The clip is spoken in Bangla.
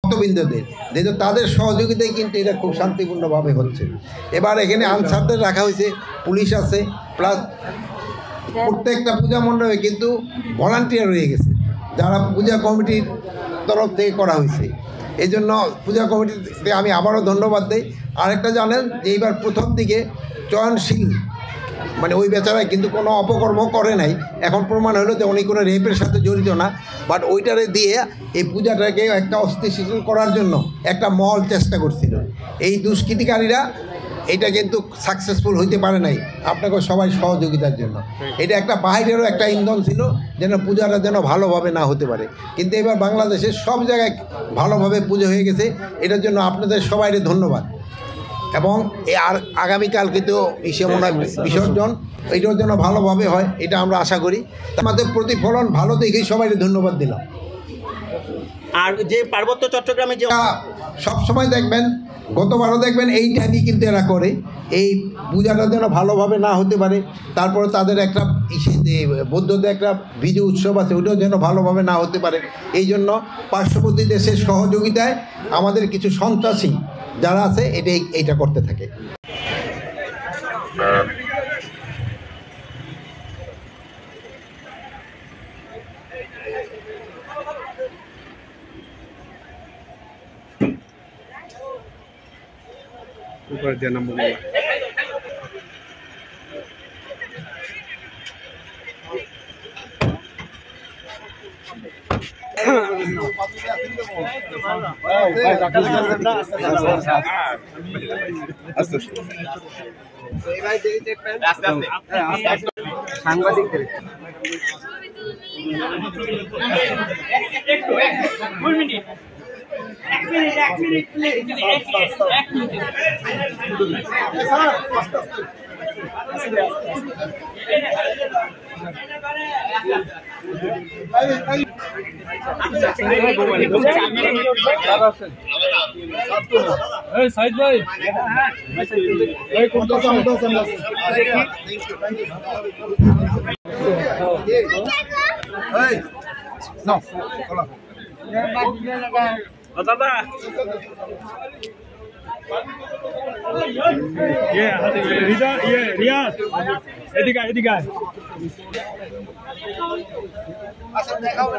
ভক্তবৃন্দদের, যেহেতু তাদের সহযোগিতায় কিন্তু এটা খুব শান্তিপূর্ণভাবে হচ্ছে। এবার এখানে আনসারদের রাখা হয়েছে, পুলিশ আছে, প্লাস প্রত্যেকটা পূজা মণ্ডপে কিন্তু ভলান্টিয়ার রয়ে গেছে, যারা পূজা কমিটির তরফ থেকে করা হয়েছে। এই জন্য পূজা কমিটিতে আমি আবারও ধন্যবাদ দিই। আরেকটা জানেন যে এইবার প্রথম দিকে চয়নশীল মানে ওই বেচারায় কিন্তু কোনো অপকর্ম করে নাই, এখন প্রমাণ হলো যে উনি কোনো রেপের সাথে জড়িত না, বাট ওইটারে দিয়ে এই পূজাটাকে একটা অস্থিতিশীল করার জন্য একটা মহল চেষ্টা করছিল। এই দুষ্কৃতিকারীরা এটা কিন্তু সাকসেসফুল হইতে পারে নাই, আপনাকে সবাই সহযোগিতার জন্য। এটা একটা বাহিরেরও একটা ইন্ধন ছিল যেন পূজাটা যেন ভালোভাবে না হতে পারে, কিন্তু এবার বাংলাদেশের সব জায়গায় ভালোভাবে পুজো হয়ে গেছে। এটার জন্য আপনাদের সবাইকে ধন্যবাদ। এবং আর আগামীকাল কিন্তু বিসর্জন এটার জন্য ভালোভাবে হয়, এটা আমরা আশা করি। আমাদের প্রতিফলন ভালো দেখেই সবাইকে ধন্যবাদ দিলাম। আর যে পার্বত্য চট্টগ্রামে যে সবসময় দেখবেন, গতবারও দেখবেন এই টাইমই কিন্তু এরা করে, এই পূজাটা যেন ভালোভাবে না হতে পারে। তারপরে তাদের একটা বৌদ্ধদের একটা বিজু উৎসব আছে, ওইটাও যেন ভালোভাবে না হতে পারে। এই জন্য পার্শ্ববর্তী দেশের সহযোগিতায় আমাদের কিছু সন্ত্রাসী যারা আছে এইটা করতে থাকে। ऊपर देना मुझे সাংবাদিকদের এক মিনিট সাইদ ভাই দাদা রিয়াজ এদিকে এদিকে আচ্ছা দেখাও